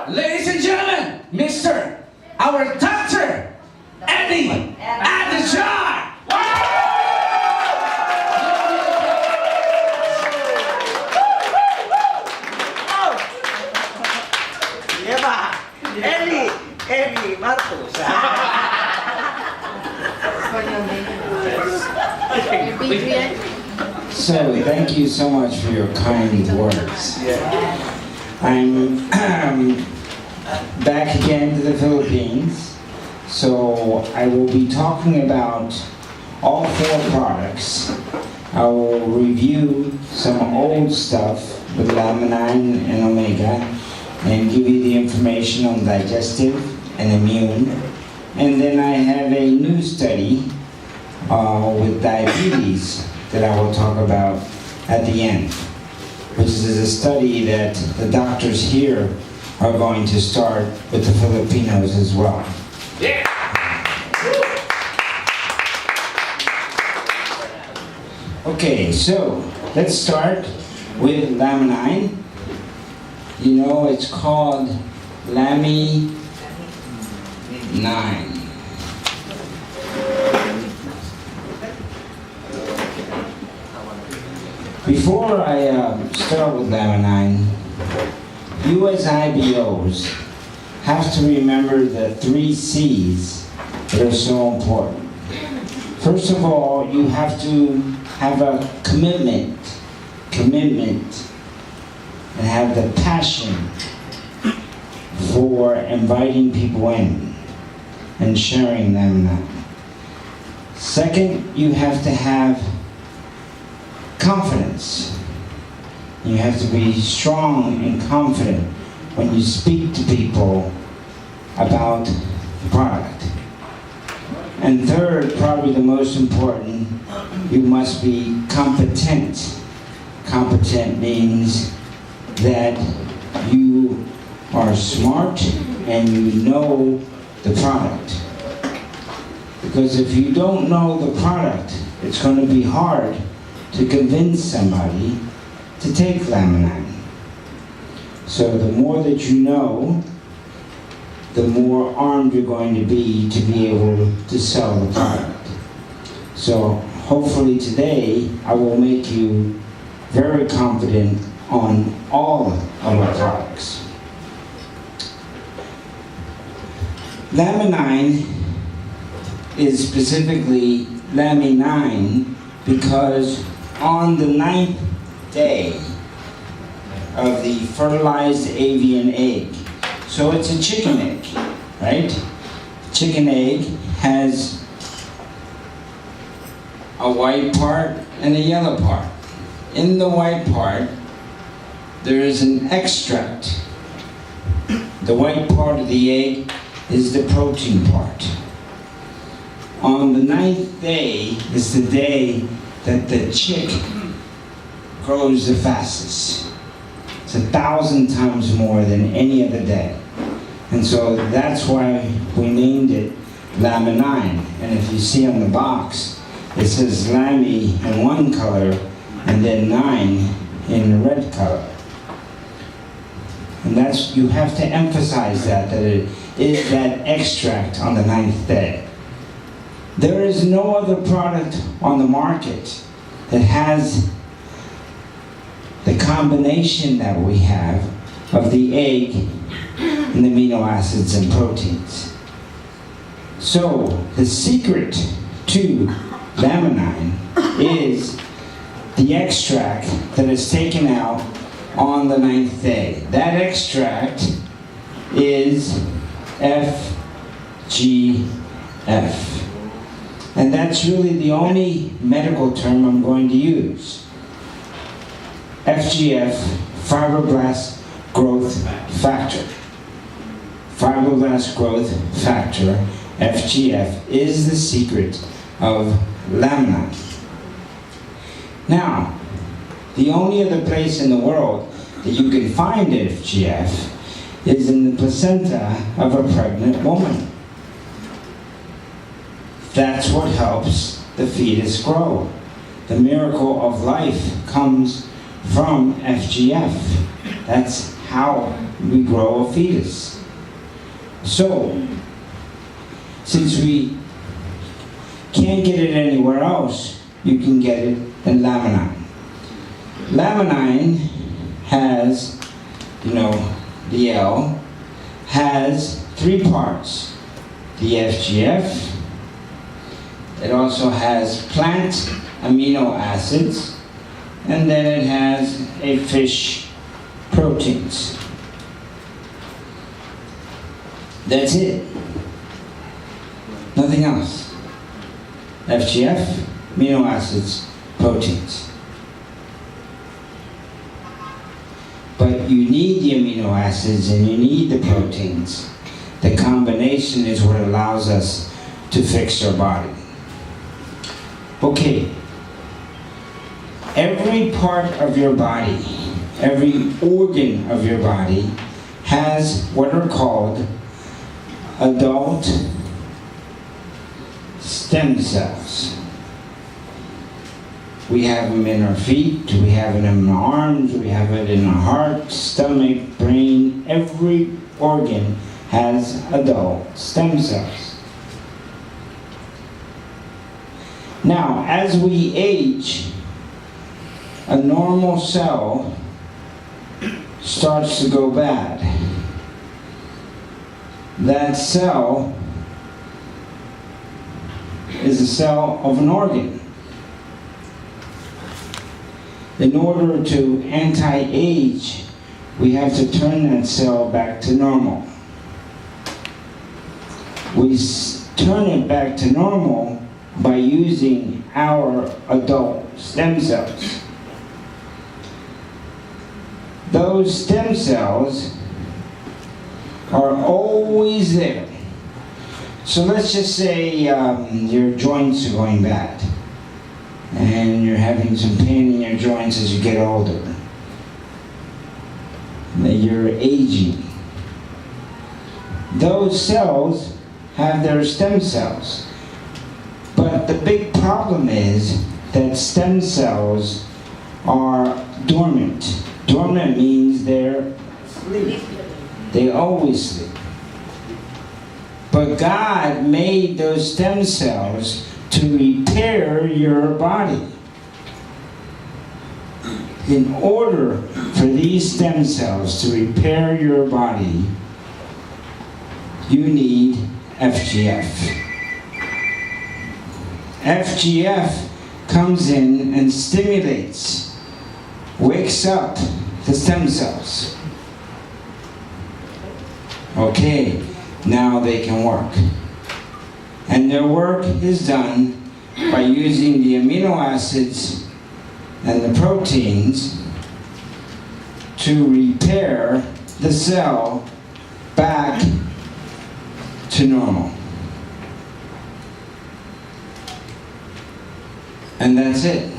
Ladies and gentlemen, Mr. our Dr. Eddie Andujar. Eddie Marcos. So, thank you so much for your kind words. I'm back again to the Philippines, so I will be talking about all 4 products. I will review some old stuff with laminine and omega and give you the information on digestive and immune. And then I have a new study with diabetes that I will talk about at the end, which is a study that the doctors here are going to start with the Filipinos as well. Yeah. Okay, so let's start with laminine. You know, it's called Lami 9. Before I start with laminine, you as IBOs have to remember the 3 C's that are so important. First of all, you have to have a commitment, and have the passion for inviting people in and sharing them. Second, you have to have confidence. You have to be strong and confident when you speak to people about the product. And third, probably the most important, you must be competent. Competent means that you are smart and you know the product. Because if you don't know the product, it's going to be hard to convince somebody to take laminine. So the more that you know, the more armed you're going to be able to sell the product. So hopefully today I will make you very confident on all of our products. Laminine is specifically Lami9 because on the 9th day of the fertilized avian egg, so it's a chicken egg, right? Chicken egg has a white part and a yellow part. In the white part, there is an extract. The white part of the egg is the protein part. On the 9th day is the day that the chick grows the fastest. It's 1,000 times more than any other day. And so that's why we named it Lami9. And if you see on the box, it says Lami in one color and then 9 in the red color. And that's, you have to emphasize that it is that extract on the 9th day. There is no other product on the market that has the combination that we have of the egg and the amino acids and proteins. So the secret to laminine is the extract that is taken out on the 9th day. That extract is FGF. And that's really the only medical term I'm going to use. FGF, fibroblast growth factor. Fibroblast growth factor, FGF, is the secret of laminine. Now, the only other place in the world that you can find FGF is in the placenta of a pregnant woman. That's what helps the fetus grow. The miracle of life comes from FGF. That's how we grow a fetus. So, since we can't get it anywhere else, you can get it in laminine. Laminine has, the L, has 3 parts. The FGF, it also has plant amino acids, and then it has a fish proteins. That's it. Nothing else. FGF, amino acids, proteins. But you need the amino acids and you need the proteins. The combination is what allows us to fix our body. Okay. Every part of your body, every organ of your body has what are called adult stem cells. We have them in our feet, we have it in our arms, we have it in our heart, stomach, brain. Every organ has adult stem cells. Now, as we age, a normal cell starts to go bad. That cell is a cell of an organ. In order to anti-age, we have to turn that cell back to normal. We turn it back to normal by using our adult stem cells. Those stem cells are always there. So let's just say your joints are going bad and you're having some pain in your joints as you get older. You're aging. Those cells have their stem cells. But the big problem is that stem cells are dormant. Dormant means they're asleep. They always sleep. But God made those stem cells to repair your body. In order for these stem cells to repair your body, you need FGF. FGF comes in and stimulates, wakes up the stem cells. Okay, now they can work. And their work is done by using the amino acids and the proteins to repair the cell back to normal. And that's it.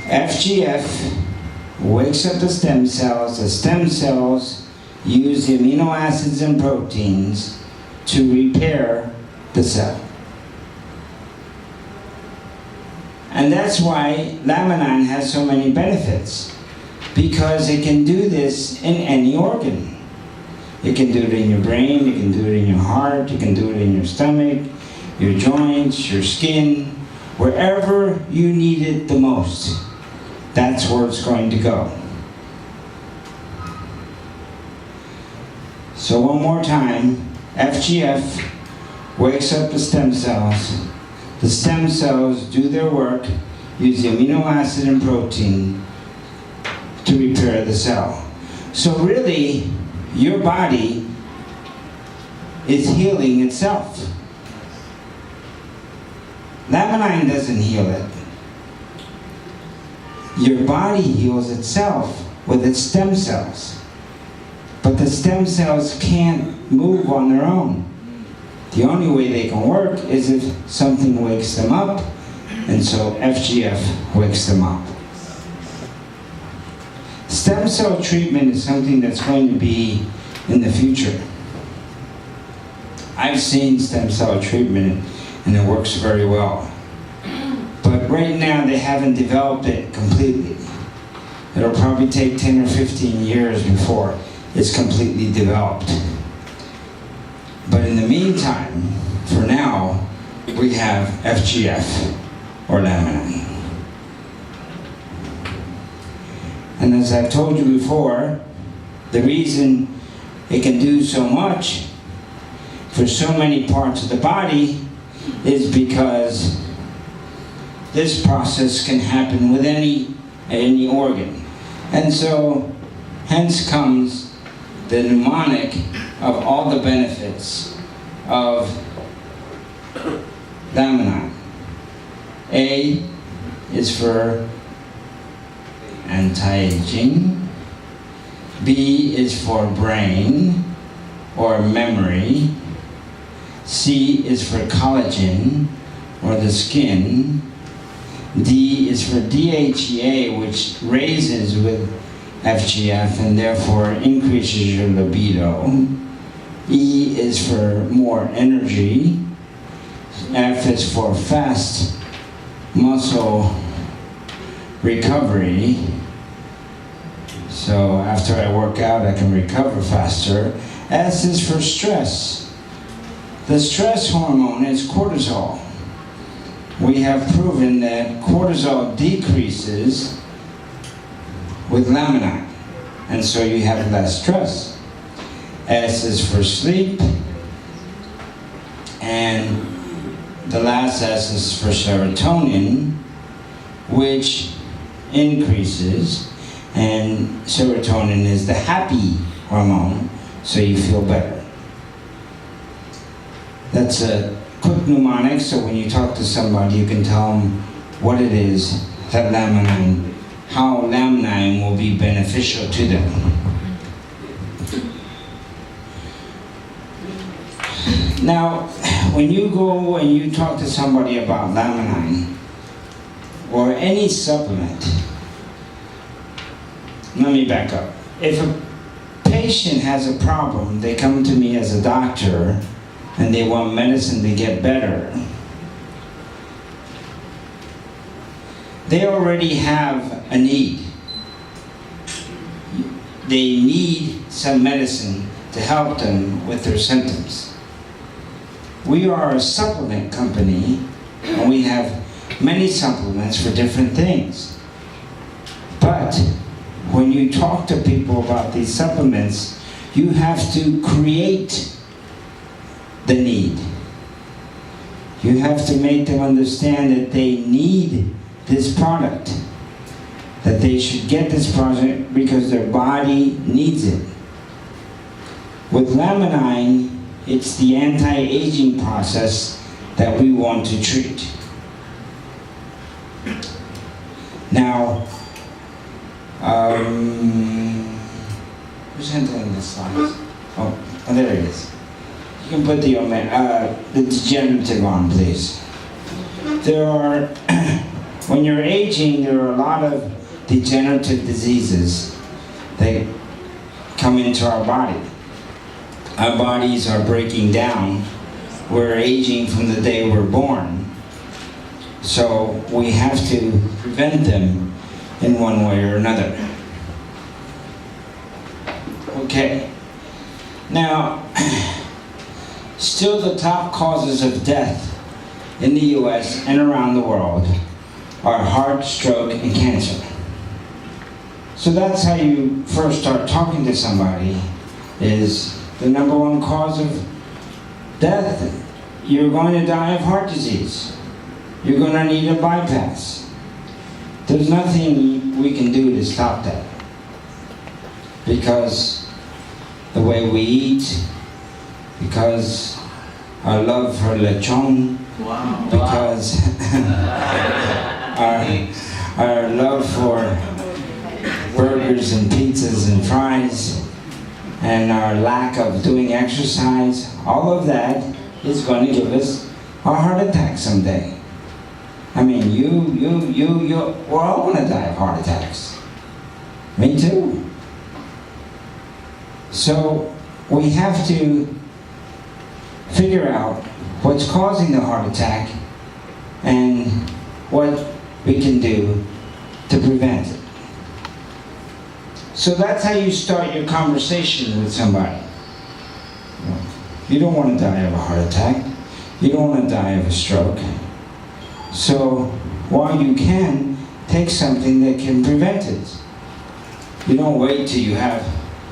FGF wakes up the stem cells. The stem cells use the amino acids and proteins to repair the cell. And that's why laminine has so many benefits, because it can do this in any organ. It can do it in your brain, it can do it in your heart, it can do it in your stomach, your joints, your skin, wherever you need it the most. That's where it's going to go. So one more time, FGF wakes up the stem cells. The stem cells do their work, use the amino acid and protein to repair the cell. So really, your body is healing itself. Laminine doesn't heal it. Your body heals itself with its stem cells. But the stem cells can't move on their own. The only way they can work is if something wakes them up, and so FGF wakes them up. Stem cell treatment is something that's going to be in the future. I've seen stem cell treatment and it works very well. But right now they haven't developed it completely. It'll probably take 10 or 15 years before it's completely developed. But in the meantime, for now, we have FGF, or laminine. And as I've told you before, the reason it can do so much for so many parts of the body is because this process can happen with any organ. And so, hence comes the mnemonic of all the benefits of laminine. A is for anti-aging. B is for brain or memory. C is for collagen or the skin. D is for DHEA, which raises with FGF and therefore increases your libido. E is for more energy. F is for fast muscle recovery. So after I work out, I can recover faster. S is for stress. The stress hormone is cortisol. We have proven that cortisol decreases with laminine, and so you have less stress. S is for sleep, and the last S is for serotonin, which increases, and serotonin is the happy hormone, so you feel better. That's a quick mnemonic, so when you talk to somebody, you can tell them what it is that laminine, how laminine will be beneficial to them. Now, when you go and you talk to somebody about laminine or any supplement, let me back up. If a patient has a problem, they come to me as a doctor and they want medicine to get better. They already have a need. They need some medicine to help them with their symptoms. We are a supplement company, and we have many supplements for different things. But when you talk to people about these supplements, you have to create the need. You have to make them understand that they need this product, that they should get this product because their body needs it. With laminine, it's the anti-aging process that we want to treat. Now, who's handling this slide? Oh, there it is. You can put the degenerative on, please. There are, when you're aging, there are a lot of degenerative diseases that come into our body. Our bodies are breaking down. We're aging from the day we're born. So we have to prevent them in one way or another. Okay. Now, still the top causes of death in the US and around the world are heart, stroke, and cancer. So that's how you first start talking to somebody, is the number one cause of death. You're going to die of heart disease. You're going to need a bypass. There's nothing we can do to stop that, because the way we eat, because our love for lechon, Wow. because our love for burgers and pizzas and fries, and our lack of doing exercise, all of that is going to give us a heart attack someday. I mean, we're all going to die of heart attacks. Me too. So we have to figure out what's causing the heart attack and what we can do to prevent it. So that's how you start your conversation with somebody. You don't want to die of a heart attack. You don't want to die of a stroke. So while you can, take something that can prevent it. You don't wait till you have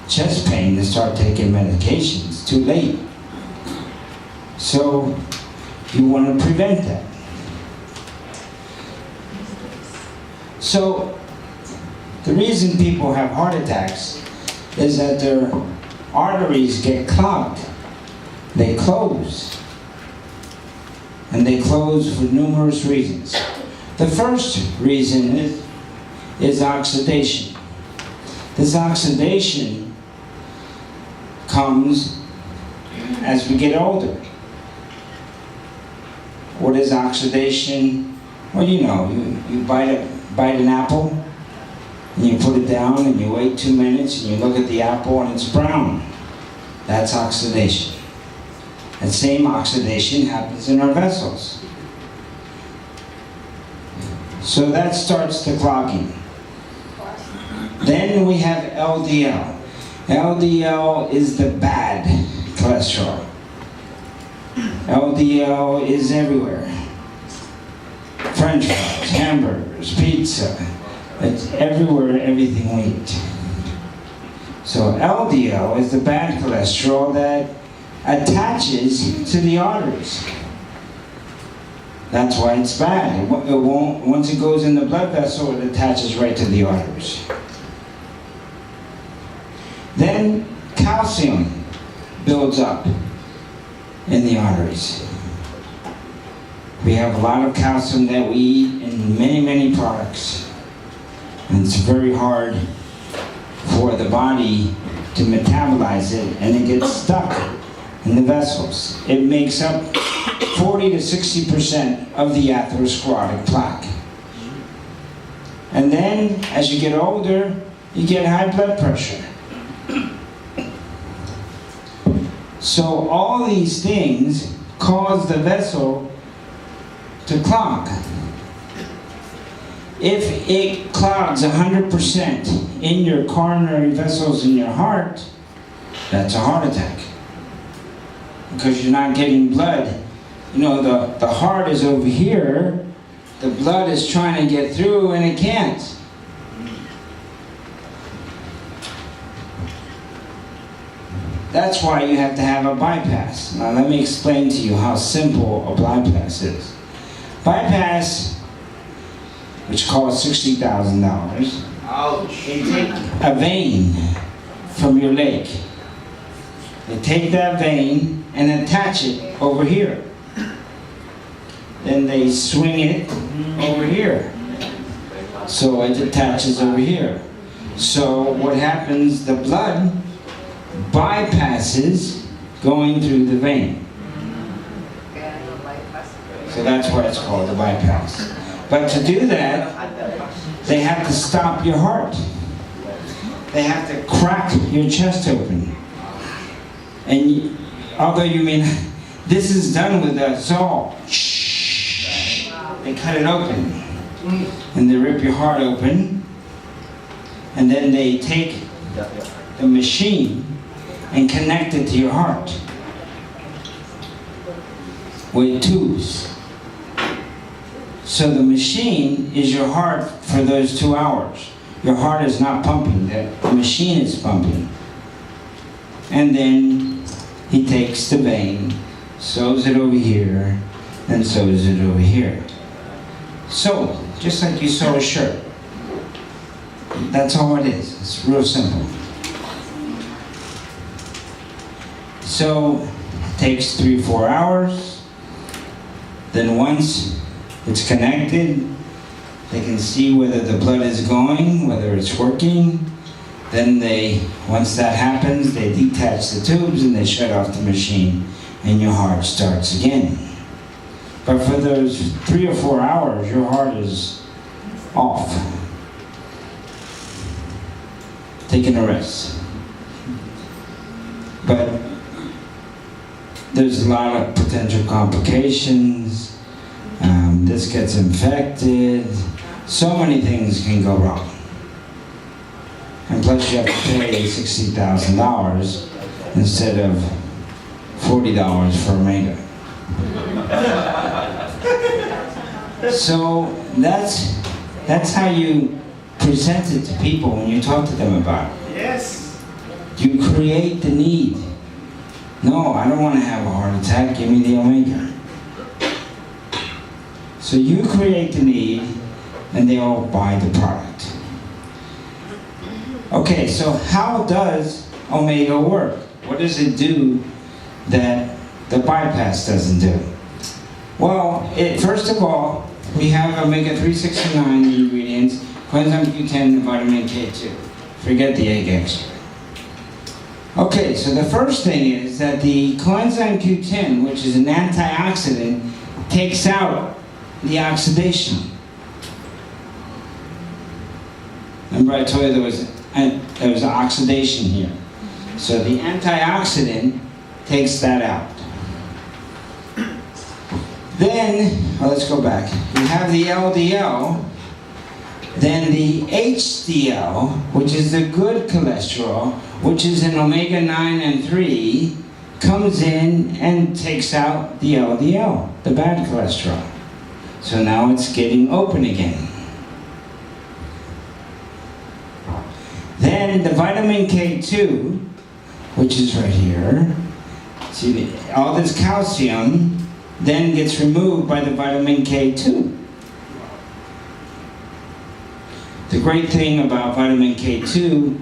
chest pain to start taking medication. It's too late. So you want to prevent that. So the reason people have heart attacks is that their arteries get clogged. They close. And they close for numerous reasons. The first reason is oxidation. This oxidation comes as we get older. What is oxidation? Well, you know, you bite an apple, and you put it down, and you wait 2 minutes, and you look at the apple, and it's brown. That's oxidation. That same oxidation happens in our vessels. So that starts the clogging. Then we have LDL. LDL is the bad cholesterol. LDL is everywhere. French fries, hamburgers, pizza. It's everywhere, everything we eat. So LDL is the bad cholesterol that attaches to the arteries. That's why it's bad. It won't, once it goes in the blood vessel, it attaches right to the arteries. Then calcium builds up in the arteries. We have a lot of calcium that we eat in many, many products. And it's very hard for the body to metabolize it, and it gets stuck in the vessels. It makes up 40 to 60% of the atherosclerotic plaque. And then, as you get older, you get high blood pressure. So all these things cause the vessel to clog. If it clogs 100% in your coronary vessels in your heart, that's a heart attack. Because you're not getting blood. You know, the heart is over here, the blood is trying to get through and it can't. That's why you have to have a bypass. Now let me explain to you how simple a bypass is. Bypass, which costs $60,000, Ouch. they take a vein from your leg. They take that vein and attach it over here. Then they swing it over here. So it attaches over here. So what happens, the blood bypasses going through the vein. So that's why it's called a bypass. But to do that, they have to stop your heart. They have to crack your chest open. And although you mean, this is done with a saw. They cut it open. And they rip your heart open. And then they take the machine and connect it to your heart with tubes. So the machine is your heart for those 2 hours. Your heart is not pumping, the machine is pumping. And then he takes the vein, sews it over here, and sews it over here. So, just like you sew a shirt. That's all it is. It's real simple. So, it takes 3-4 hours. Then once it's connected, they can see whether the blood is going, whether it's working. Then once that happens, they detach the tubes and they shut off the machine and your heart starts again. But for those 3 or 4 hours, your heart is off, taking a rest. But there's a lot of potential complications. This gets infected, so many things can go wrong. And plus you have to pay $60,000 instead of $40 for Omega. So that's how you present it to people when you talk to them about it. Yes. You create the need. No, I don't want to have a heart attack, give me the Omega. So you create the need, and they all buy the product. Okay, so how does Omega work? What does it do that the bypass doesn't do? Well, first of all, we have omega-369 ingredients, coenzyme Q10 and vitamin K2. Forget the egg extra. Okay, so the first thing is that the coenzyme Q10, which is an antioxidant, takes out the oxidation. Remember I told you there was oxidation here. So the antioxidant takes that out. Then, let's go back. You have the LDL, then the HDL, which is the good cholesterol, which is in omega-9 and 3, comes in and takes out the LDL, the bad cholesterol. So now it's getting open again. Then the vitamin K2, which is right here, see, all this calcium then gets removed by the vitamin K2. The great thing about vitamin K2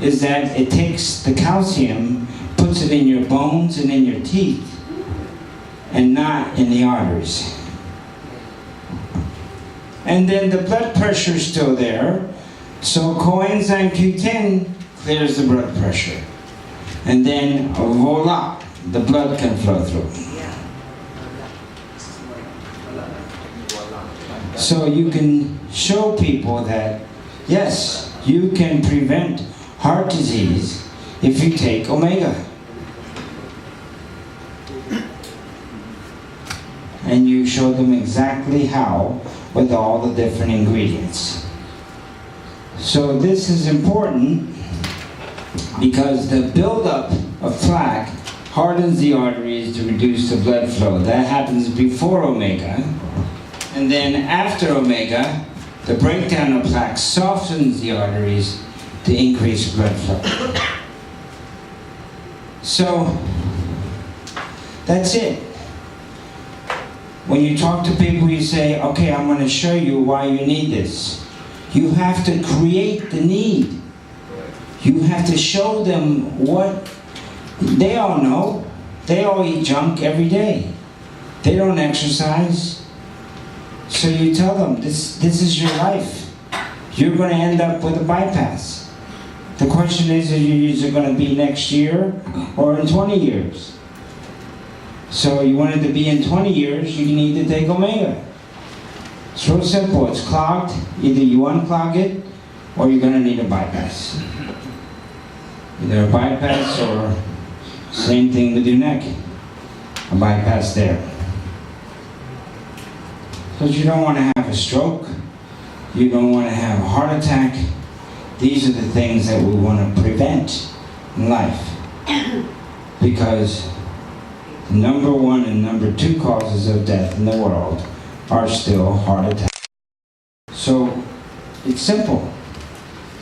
is that it takes the calcium, puts it in your bones and in your teeth, and not in the arteries. And then the blood pressure is still there, so coenzyme Q10 clears the blood pressure. And then voila, the blood can flow through. So you can show people that, yes, you can prevent heart disease if you take Omega. And you show them exactly how with all the different ingredients. So this is important because the buildup of plaque hardens the arteries to reduce the blood flow. That happens before Omega. And then after Omega, the breakdown of plaque softens the arteries to increase blood flow. So, that's it. When you talk to people, you say, okay, I'm going to show you why you need this. You have to create the need. You have to show them what they all know. They all eat junk every day. They don't exercise. So you tell them, this is your life. You're going to end up with a bypass. The question is it going to be next year or in 20 years? So you want it to be in 20 years, you need to take Omega. It's real simple, it's clogged. Either you unclog it or you're going to need a bypass. Either a bypass or same thing with your neck. A bypass there. Because you don't want to have a stroke, you don't want to have a heart attack. These are the things that we want to prevent in life. Because number 1 and number 2 causes of death in the world are still heart attacks. So it's simple.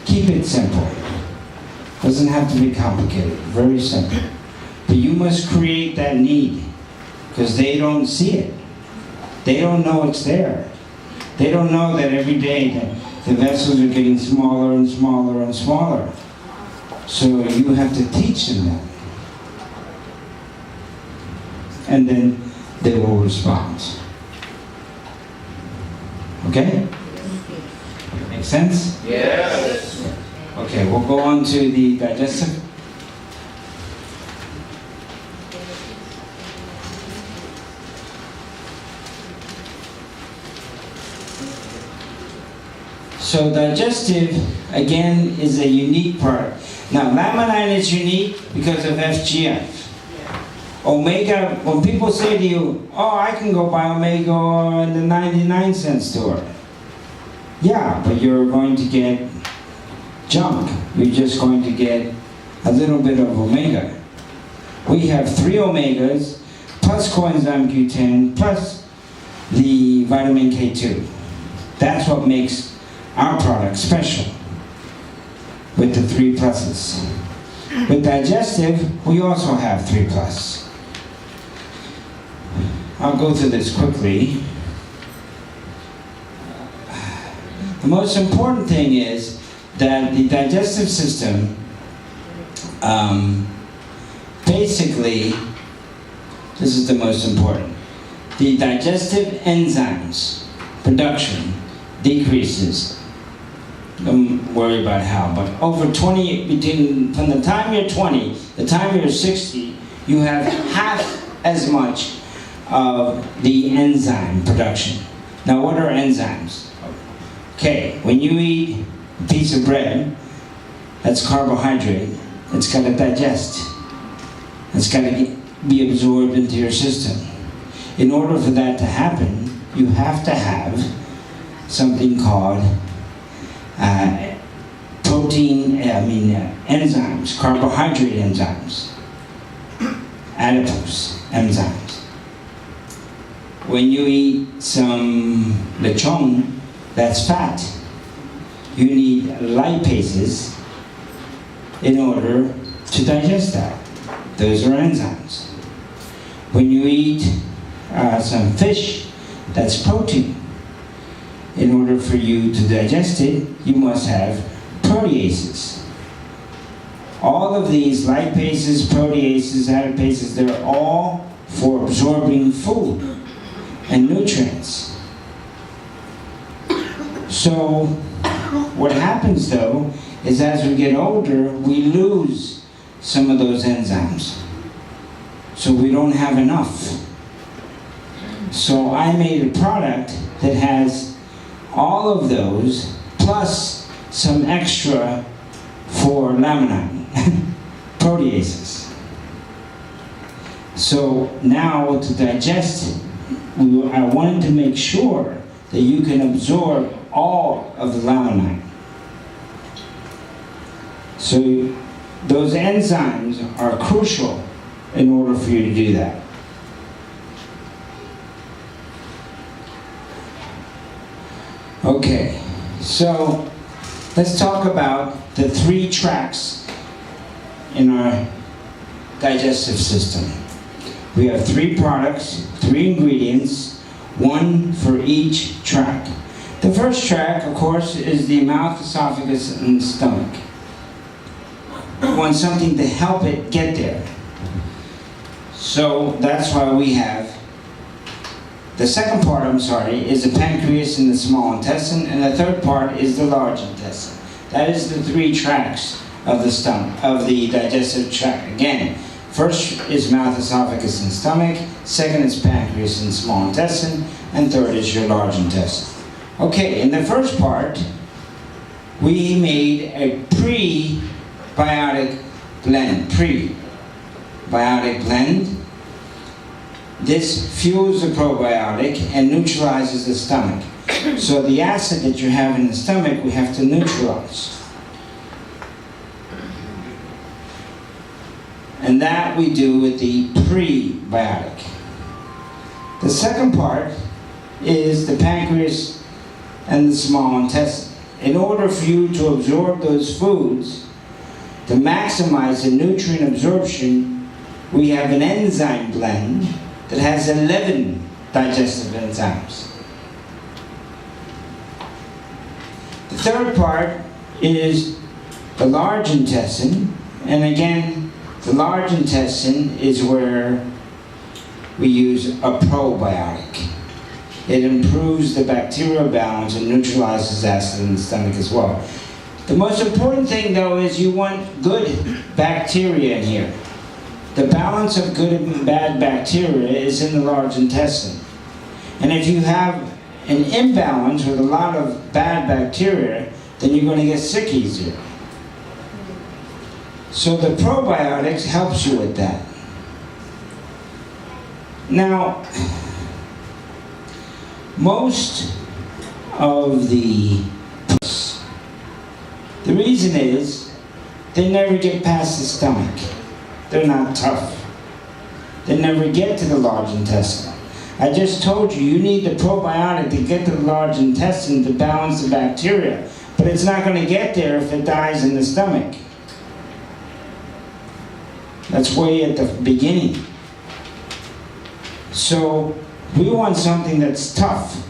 Keep it simple. Doesn't have to be complicated. Very simple. But you must create that need because they don't see it. They don't know it's there. They don't know that every day the vessels are getting smaller and smaller and smaller. So you have to teach them that. And then they will respond. Okay? Make sense? Yes. Okay, we'll go on to the digestive. So digestive, again, is a unique part. Now, laminine is unique because of FGF. Omega, when people say to you, oh, I can go buy Omega in the 99-cent store. Yeah, but you're going to get junk. You're just going to get a little bit of omega. We have 3 omegas, plus coenzyme Q10, plus the vitamin K2. That's what makes our product special, with the 3 pluses. With digestive, we also have 3 plus. I'll go through this quickly. The most important thing is that the digestive system, basically, this is the most important. The digestive enzymes production decreases. Don't worry about how, but over 20, from the time you're 20, the time you're 60, you have half as much of the enzyme production. Now, what are enzymes? Okay, when you eat a piece of bread, that's carbohydrate. It's got to digest. It's got to be absorbed into your system. In order for that to happen, you have to have something called enzymes, carbohydrate enzymes, adipose enzymes. When you eat some lechon, that's fat. You need lipases in order to digest that. Those are enzymes. When you eat some fish, that's protein. In order for you to digest it, you must have proteases. All of these lipases, proteases, adipases, they're all for absorbing food and nutrients. So what happens though is as we get older, we lose some of those enzymes. So we don't have enough. So I made a product that has all of those plus some extra for laminine proteases. So now to digest, I wanted to make sure that you can absorb all of the laminine. So those enzymes are crucial in order for you to do that. Okay, so let's talk about the 3 tracks in our digestive system. We have 3 products, 3 ingredients, 1 for each track. The first track, of course, is the mouth, esophagus, and stomach. We want something to help it get there. So that's why we have the second part, is the pancreas and the small intestine, and the third part is the large intestine. That is the 3 tracks of the stomach, of the digestive tract. Again, first is mouth, esophagus, and stomach. Second is pancreas and small intestine, and third is your large intestine. Okay, in the first part, we made a prebiotic blend. This fuels the probiotic and neutralizes the stomach. So the acid that you have in the stomach, we have to neutralize. And that we do with the prebiotic. The second part is the pancreas and the small intestine. In order for you to absorb those foods, to maximize the nutrient absorption, we have an enzyme blend that has 11 digestive enzymes. The third part is the large intestine, and again, the large intestine is where we use a probiotic. It improves the bacterial balance and neutralizes acid in the stomach as well. The most important thing though is you want good bacteria in here. The balance of good and bad bacteria is in the large intestine. And if you have an imbalance with a lot of bad bacteria, then you're going to get sick easier. So the probiotics helps you with that. Now, most of the reason is they never get past the stomach. They're not tough. They never get to the large intestine. I just told you, you need the probiotic to get to the large intestine to balance the bacteria, but it's not going to get there if it dies in the stomach. That's way at the beginning. So we want something that's tough.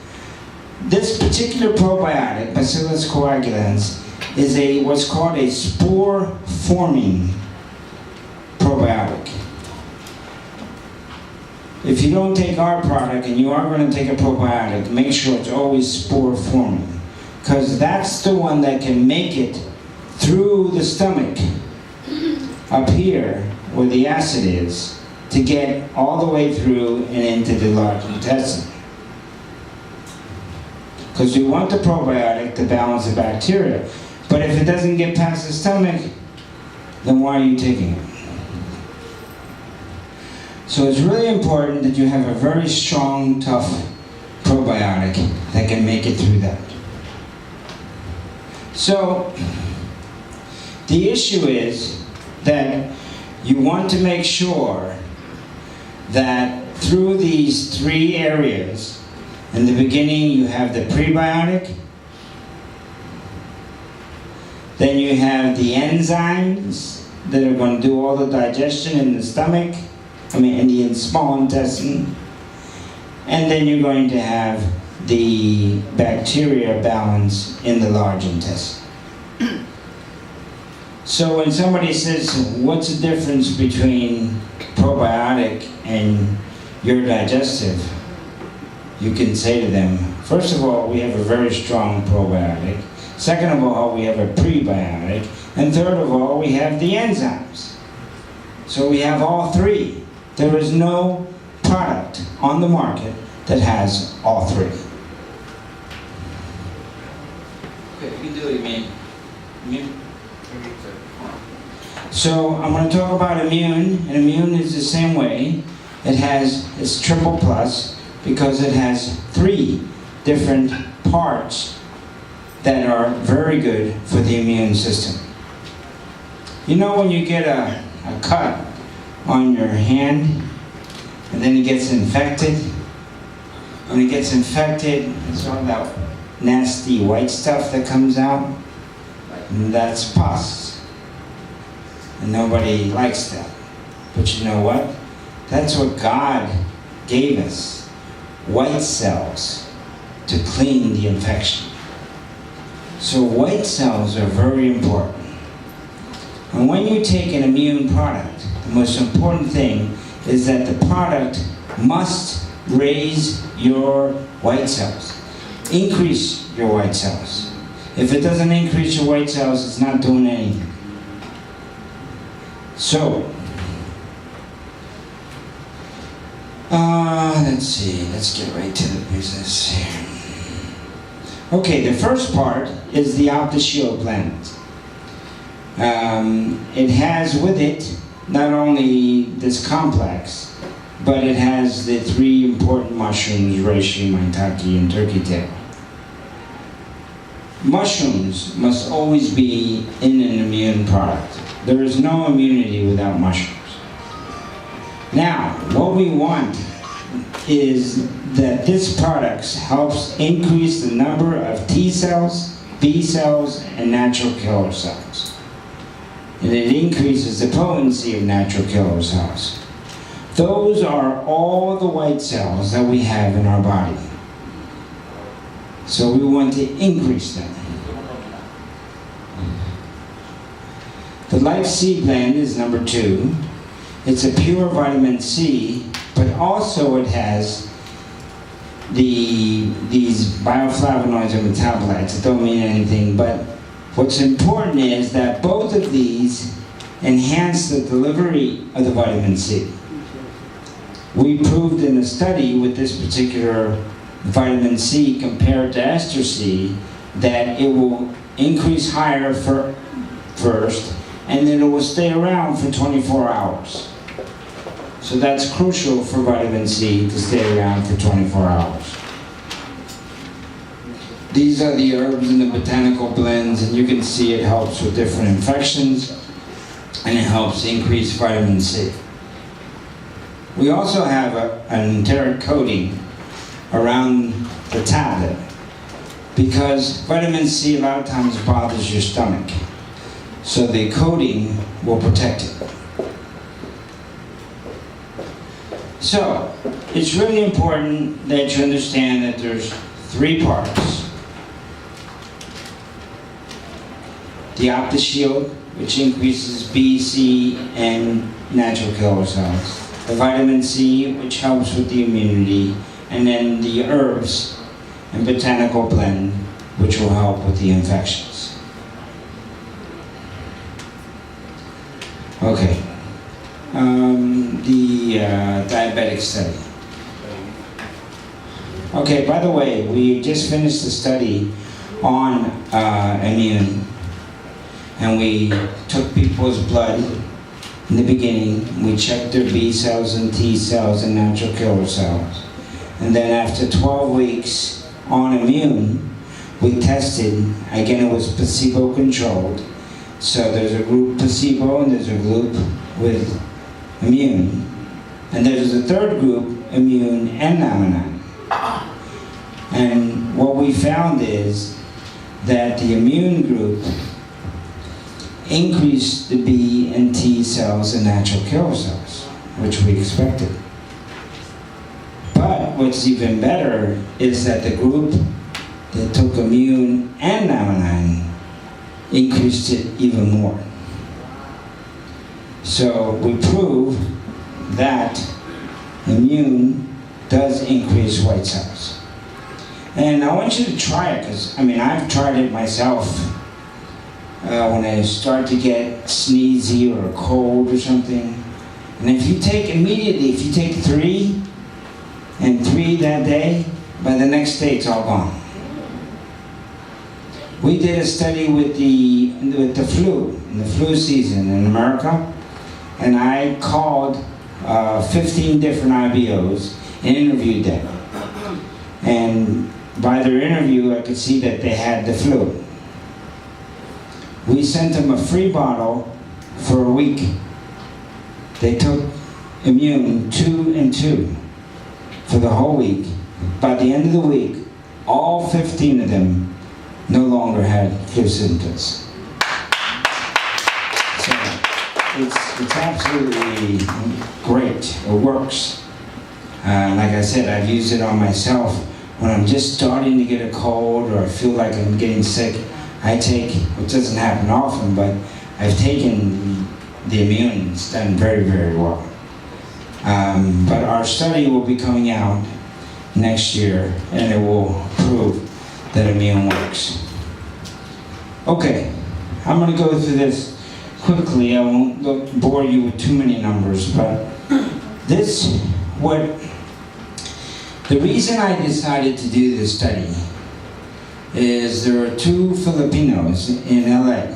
This particular probiotic, Bacillus coagulans, is what's called a spore-forming probiotic. If you don't take our product and you are going to take a probiotic, make sure it's always spore-forming, because that's the one that can make it through the stomach up here where the acid is to get all the way through and into the large intestine. Because we want the probiotic to balance the bacteria. But if it doesn't get past the stomach, then why are you taking it? So it's really important that you have a very strong, tough probiotic that can make it through that. So the issue is that you want to make sure that through these three areas, in the beginning you have the prebiotic, then you have the enzymes that are going to do all the digestion in the stomach, in the small intestine, and then you're going to have the bacteria balance in the large intestine. So when somebody says, what's the difference between probiotic and your digestive, you can say to them, first of all, we have a very strong probiotic. Second of all, we have a prebiotic. And third of all, we have the enzymes. So we have all three. There is no product on the market that has all three. Okay, you can do it, immune. So I'm going to talk about immune, and immune is the same way. It's triple plus because it has three different parts that are very good for the immune system. You know when you get a cut on your hand and then it gets infected? When it gets infected, it's all that nasty white stuff that comes out, and that's pus. And nobody likes that. But you know what? That's what God gave us. White cells to clean the infection. So white cells are very important. And when you take an immune product, the most important thing is that the product must raise your white cells. Increase your white cells. If it doesn't increase your white cells, it's not doing anything. So, let's see, let's get right to the business here. Okay, the first part is the OptiShield plant. It has with it not only this complex, but it has the three important mushrooms, reishi, maitake, and turkey tail. Mushrooms must always be in an immune product. There is no immunity without mushrooms. Now, what we want is that this product helps increase the number of T cells, B cells, and natural killer cells. And it increases the potency of natural killer cells. Those are all the white cells that we have in our body. So we want to increase them. The Life Seed Blend is number 2. It's a pure vitamin C, but also it has these bioflavonoids or metabolites. It don't mean anything, but what's important is that both of these enhance the delivery of the vitamin C. We proved in a study with this particular vitamin C compared to ester C that it will increase higher first, and then it will stay around for 24 hours. So that's crucial for vitamin C to stay around for 24 hours. These are the herbs and the botanical blends, and you can see it helps with different infections, and it helps increase vitamin C. We also have an enteric coating around the tablet because vitamin C a lot of times bothers your stomach. So the coating will protect it. So, it's really important that you understand that there's 3 parts. The OptiShield, which increases B, C, and natural killer cells. The vitamin C, which helps with the immunity. And then the herbs and botanical blend, which will help with the infections. Okay. The diabetic study. Okay, by the way, we just finished a study on immune, and we took people's blood in the beginning. We checked their B cells and T cells and natural killer cells. And then after 12 weeks on immune, we tested, again it was placebo controlled. So there's a group placebo and there's a group with immune. And there's a third group, immune and laminine. And what we found is that the immune group increased the B and T cells and natural killer cells, which we expected. But what's even better is that the group that took immune and laminine increased it even more. So we prove that immune does increase white cells. And I want you to try it, because I've tried it myself when I start to get sneezy or a cold or something. And if you take 3 and 3 that day, by the next day it's all gone. We did a study with the flu, in the flu season in America, and I called 15 different IBOs and interviewed them. And by their interview, I could see that they had the flu. We sent them a free bottle for a week. They took immune 2 and 2 for the whole week. By the end of the week, all 15 of them no longer had flu symptoms. So it's absolutely great. It works. Like I said, I've used it on myself when I'm just starting to get a cold or I feel like I'm getting sick. I take, which doesn't happen often, but I've taken the immune. It's done very, very well. But our study will be coming out next year, and it will prove that immune works. Okay, I'm going to go through this quickly. I won't bore you with too many numbers, but the reason I decided to do this study is there are 2 Filipinos in LA.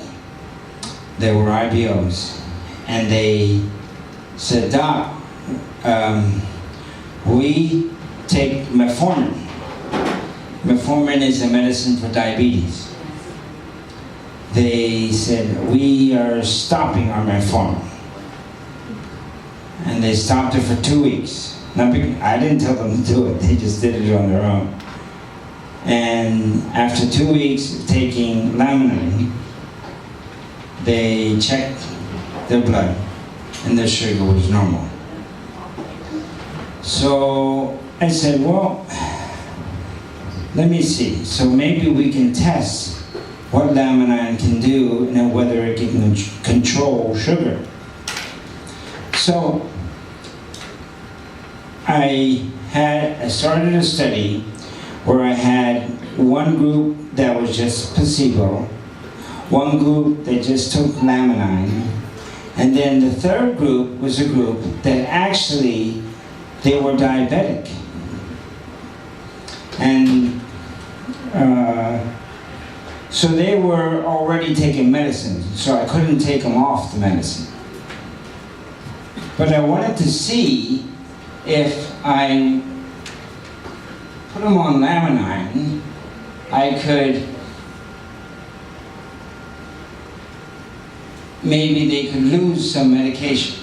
They were IBOs, and they said, "Doc, we take metformin. Metformin is a medicine for diabetes." They said, "We are stopping our metformin." And they stopped it for 2 weeks. I didn't tell them to do it, they just did it on their own. And after 2 weeks of taking laminine, they checked their blood and their sugar was normal. So I said, well, let me see. So maybe we can test what laminine can do and whether it can control sugar. So I started a study where I had one group that was just placebo, one group that just took laminine, and then the third group was a group that actually they were diabetic. And so they were already taking medicine, so I couldn't take them off the medicine. But I wanted to see if I put them on laminine I could, maybe they could lose some medication.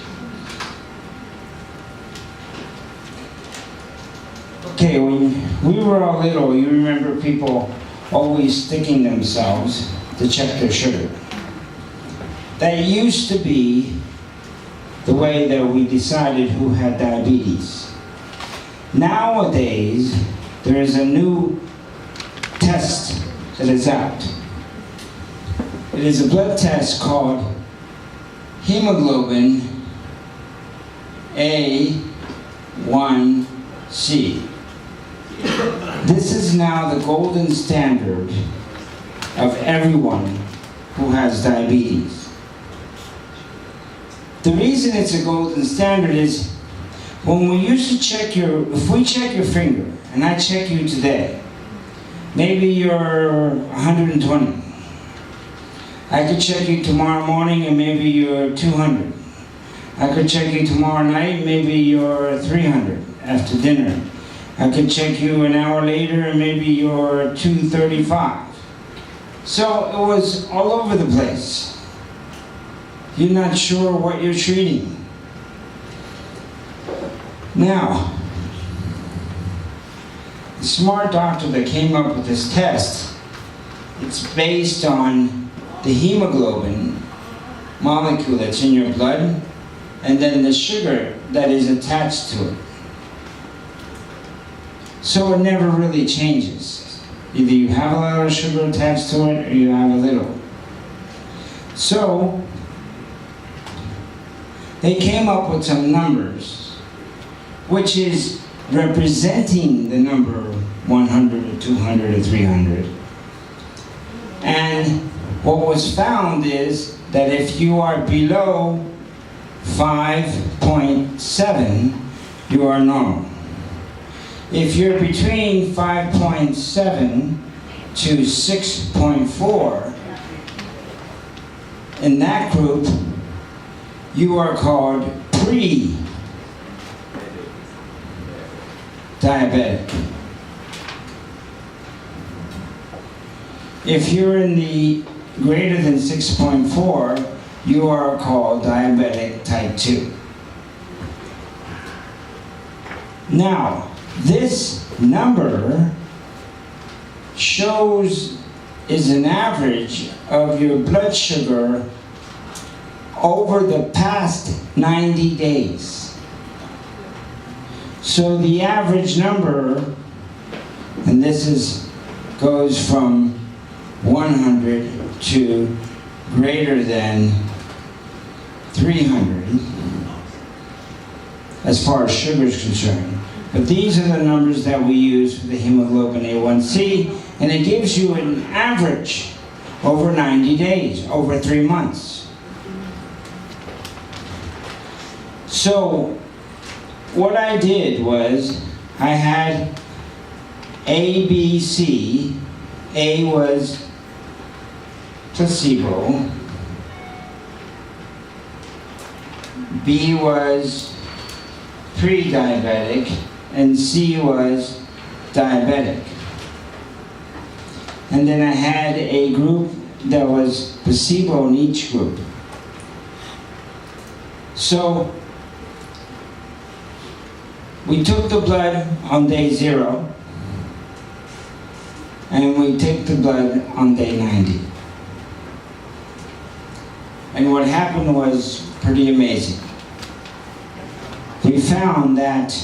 Okay, when we were all little, you remember people always sticking themselves to check their sugar. That used to be the way that we decided who had diabetes. Nowadays, there is a new test that is out. It is a blood test called hemoglobin A1C. This is now the golden standard of everyone who has diabetes. The reason it's a golden standard is when we used to check if we check your finger, and I check you today, maybe you're 120. I could check you tomorrow morning and maybe you're 200. I could check you tomorrow night, maybe you're 300 after dinner. I could check you an hour later and maybe you're 235. So it was all over the place. You're not sure what you're treating. Now, the smart doctor that came up with this test, it's based on the hemoglobin molecule that's in your blood, and then the sugar that is attached to it. So it never really changes. Either you have a lot of sugar attached to it, or you have a little. So, they came up with some numbers, which is representing the number 100 or 200 or 300. And what was found is that if you are below 5.7, you are normal. If you're between 5.7 to 6.4, in that group, you are called pre-diabetic. If you're in the greater than 6.4, you are called diabetic type 2. Now, this number is an average of your blood sugar over the past 90 days. So the average number, and this goes from 100 to greater than 300 as far as sugar is concerned. But these are the numbers that we use for the hemoglobin A1C, and it gives you an average over 90 days, over 3 months. So what I did was I had A, B, C. A was placebo. B was pre-diabetic, and C was diabetic. And then I had a group that was placebo in each group. So we took the blood on day 0, and we take the blood on day 90. And what happened was pretty amazing. We found that,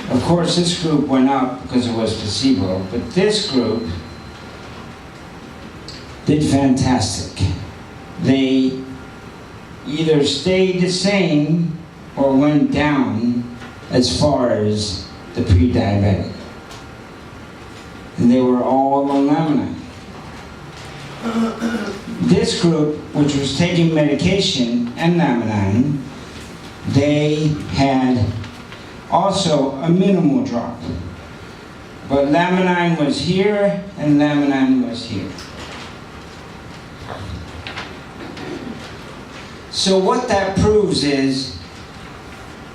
of course, this group went up because it was placebo, but this group did fantastic. They either stayed the same or went down as far as the pre-diabetic. And they were all on laminine. This group, which was taking medication and laminine, they had also a minimal drop. But laminine was here and laminine was here. So what that proves is,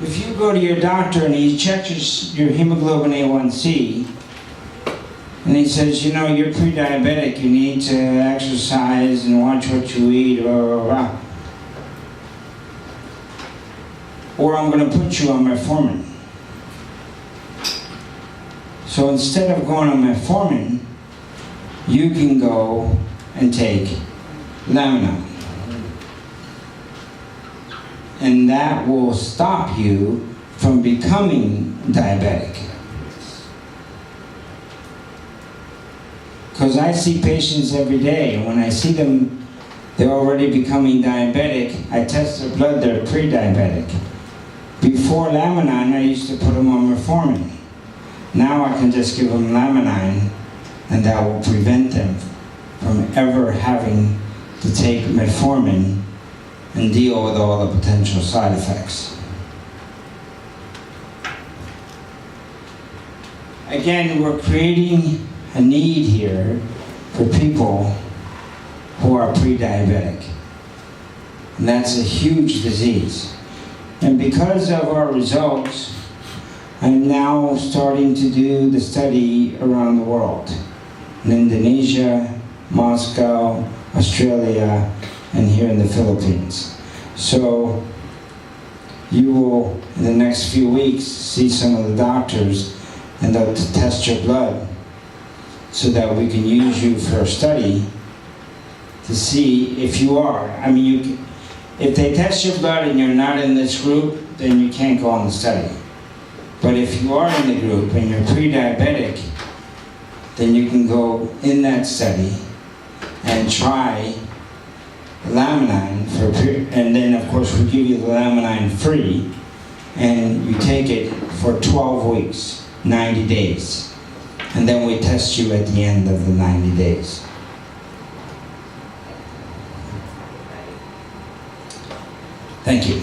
if you go to your doctor and he checks your hemoglobin A1C, And he says, you know, you're pre-diabetic, you need to exercise and watch what you eat, blah, blah, blah. Or I'm going to put you on metformin. So instead of going on metformin, you can go and take Laminon. And that will stop you from becoming diabetic. Because I see patients every day, and when I see them, they're already becoming diabetic, I test their blood, they're pre-diabetic. Before Laminon, I used to put them on metformin. Now I can just give them Laminon, and that will prevent them from ever having to take metformin and deal with all the potential side effects. Again, we're creating a need here for people who are pre-diabetic. And that's a huge disease. And because of our results, I'm now starting to do the study around the world. In Indonesia, Moscow, Australia, and here in the Philippines. So you will, in the next few weeks, see some of the doctors and they'll test your blood so that we can use you for a study to see if you are. I mean, if they test your blood and you're not in this group, then you can't go on the study. But if you are in the group and you're pre-diabetic, then you can go in that study and try Laminon for a period, and then of course we give you the Laminon free, and you take it for 12 weeks, 90 days, and then we test you at the end of the 90 days. Thank you.